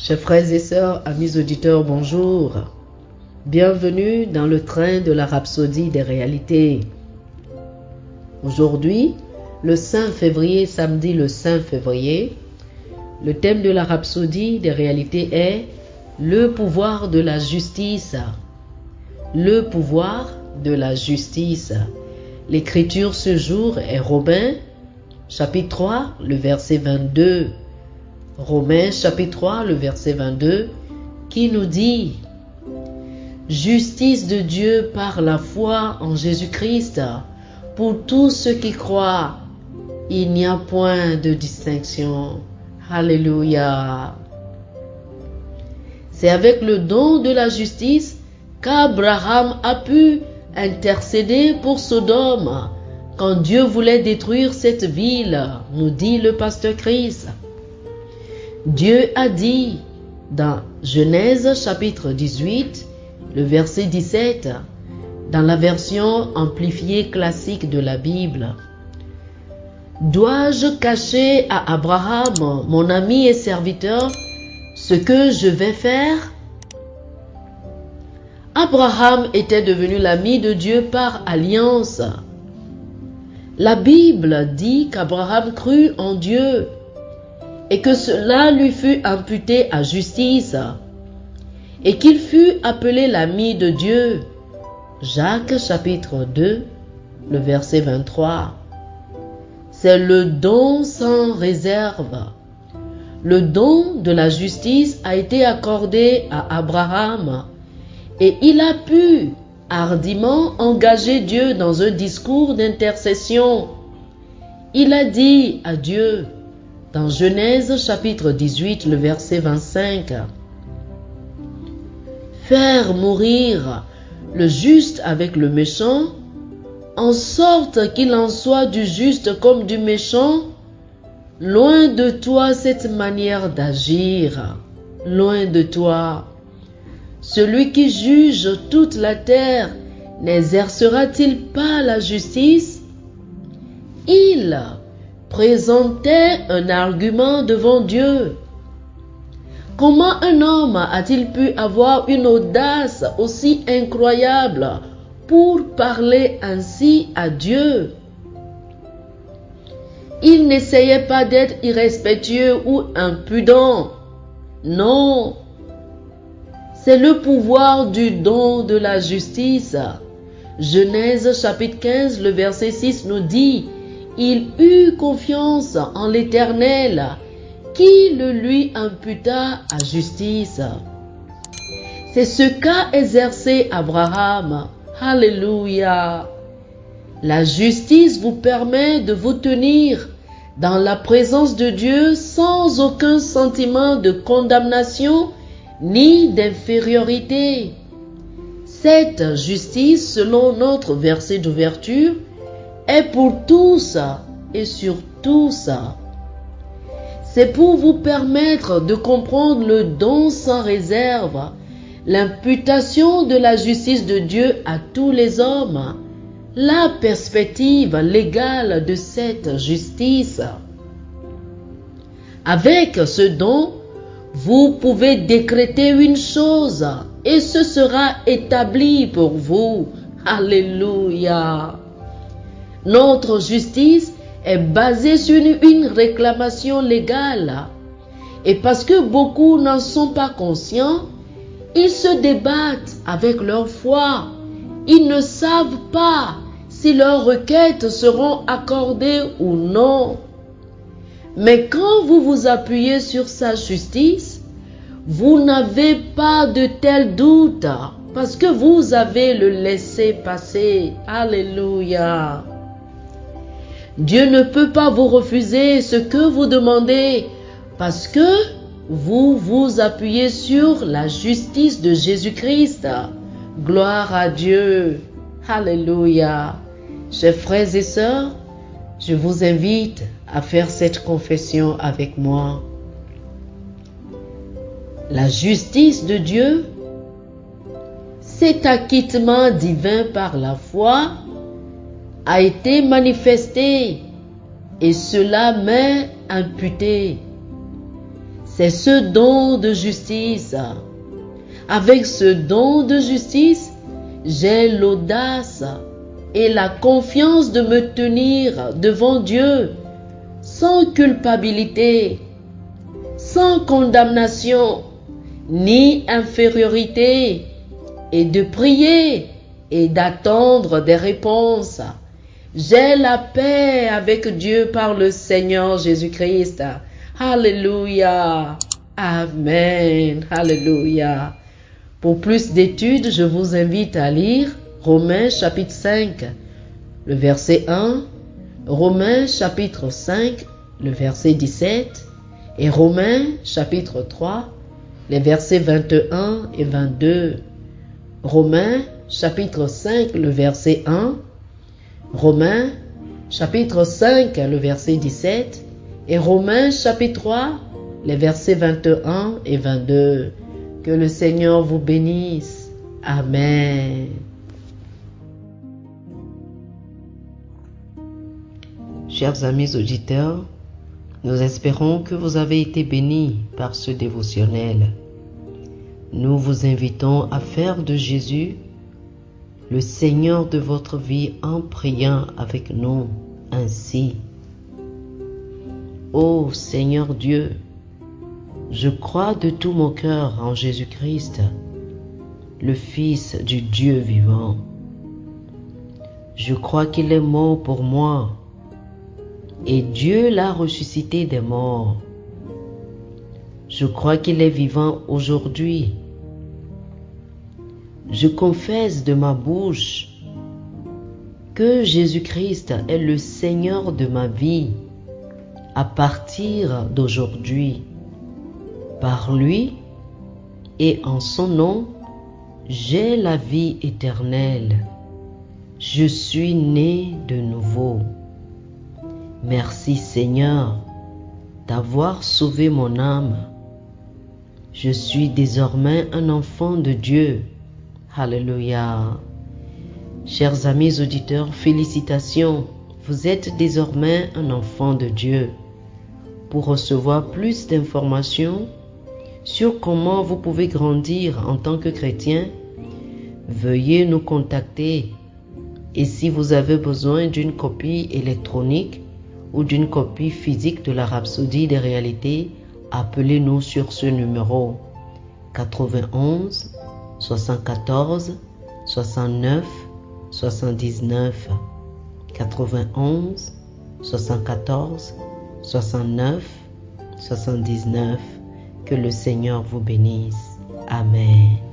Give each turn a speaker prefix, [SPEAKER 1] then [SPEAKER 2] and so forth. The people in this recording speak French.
[SPEAKER 1] Chers frères et sœurs, amis auditeurs, bonjour. Bienvenue dans le train de la rhapsodie des réalités. Aujourd'hui, le 5 février, samedi le 5 février, le thème de la rhapsodie des réalités est le pouvoir de la justice. Le pouvoir de la justice. L'écriture ce jour est Romains, chapitre 3, le verset 22. Romains, chapitre 3, le verset 22, qui nous dit « Justice de Dieu par la foi en Jésus-Christ, pour tous ceux qui croient, il n'y a point de distinction. » Alléluia. C'est avec le don de la justice qu'Abraham a pu intercéder pour Sodome quand Dieu voulait détruire cette ville, nous dit le pasteur Chris. Dieu a dit dans Genèse chapitre 18, le verset 17, dans la version amplifiée classique de la Bible. Dois-je cacher à Abraham, mon ami et serviteur, ce que je vais faire? Abraham était devenu l'ami de Dieu par alliance. La Bible dit qu'Abraham crut en Dieu et que cela lui fut imputé à justice et qu'il fut appelé l'ami de Dieu. Jacques chapitre 2, le verset 23. C'est le don sans réserve. Le don de la justice a été accordé à Abraham et il a pu hardiment engager Dieu dans un discours d'intercession. Il a dit à Dieu, dans Genèse chapitre 18, le verset 25, « Faire mourir le juste avec le méchant, en sorte qu'il en soit du juste comme du méchant, loin de toi cette manière d'agir, loin de toi. Celui qui juge toute la terre n'exercera-t-il pas la justice? » Il présentait un argument devant Dieu. Comment un homme a-t-il pu avoir une audace aussi incroyable pour parler ainsi à Dieu? Il n'essayait pas d'être irrespectueux ou impudent. Non. C'est le pouvoir du don de la justice. Genèse chapitre 15, le verset 6 nous dit « Il eut confiance en l'Éternel, qui le lui imputa à justice. » C'est ce qu'a exercé Abraham. Alléluia. La justice vous permet de vous tenir dans la présence de Dieu sans aucun sentiment de condamnation ni d'infériorité. Cette justice, selon notre verset d'ouverture, est pour tous et sur tous. C'est pour vous permettre de comprendre le don sans réserve, l'imputation de la justice de Dieu à tous les hommes, la perspective légale de cette justice. Avec ce don, vous pouvez décréter une chose et ce sera établi pour vous. Alléluia. Notre justice est basée sur une réclamation légale. Et parce que beaucoup n'en sont pas conscients, ils se débattent avec leur foi. Ils ne savent pas si leurs requêtes seront accordées ou non. Mais quand vous vous appuyez sur sa justice, vous n'avez pas de tel doute parce que vous avez le laissez-passer. Alléluia. Dieu ne peut pas vous refuser ce que vous demandez parce que vous vous appuyez sur la justice de Jésus-Christ. Gloire à Dieu. Alléluia. Chers frères et sœurs, je vous invite à faire cette confession avec moi. La justice de Dieu, cet acquittement divin par la foi, a été manifesté et cela m'est imputé. c'est ce don de justice. Avec ce don de justice, j'ai l'audace et la confiance de me tenir devant Dieu sans culpabilité, sans condamnation, ni infériorité, et de prier et d'attendre des réponses. J'ai la paix avec Dieu par le Seigneur Jésus-Christ. Alléluia. Amen. Alléluia. Pour plus d'études, je vous invite à lire Romains chapitre 5, le verset 1, Romains chapitre 5, le verset 17, et Romains chapitre 3, les versets 21 et 22. Romains chapitre 5, le verset 1, Romains chapitre 5, le verset 17, et Romains chapitre 3, les versets 21 et 22. Que le Seigneur vous bénisse. Amen. Chers amis auditeurs, nous espérons que vous avez été bénis par ce dévotionnel. Nous vous invitons à faire de Jésus le Seigneur de votre vie en priant avec nous ainsi. Ô Seigneur Dieu, je crois de tout mon cœur en Jésus-Christ, le Fils du Dieu vivant. Je crois qu'il est mort pour moi et Dieu l'a ressuscité des morts. Je crois qu'il est vivant aujourd'hui. Je confesse de ma bouche que Jésus-Christ est le Seigneur de ma vie à partir d'aujourd'hui. Par lui et en son nom, j'ai la vie éternelle. Je suis né de nouveau. Merci Seigneur d'avoir sauvé mon âme. Je suis désormais un enfant de Dieu. Alléluia. Chers amis auditeurs, félicitations. Vous êtes désormais un enfant de Dieu. Pour recevoir plus d'informations sur comment vous pouvez grandir en tant que chrétien, veuillez nous contacter. Et si vous avez besoin d'une copie électronique ou d'une copie physique de la Rhapsodie des réalités, appelez-nous sur ce numéro 91 74 69 79 91 74 69 79. Que le Seigneur vous bénisse. Amen.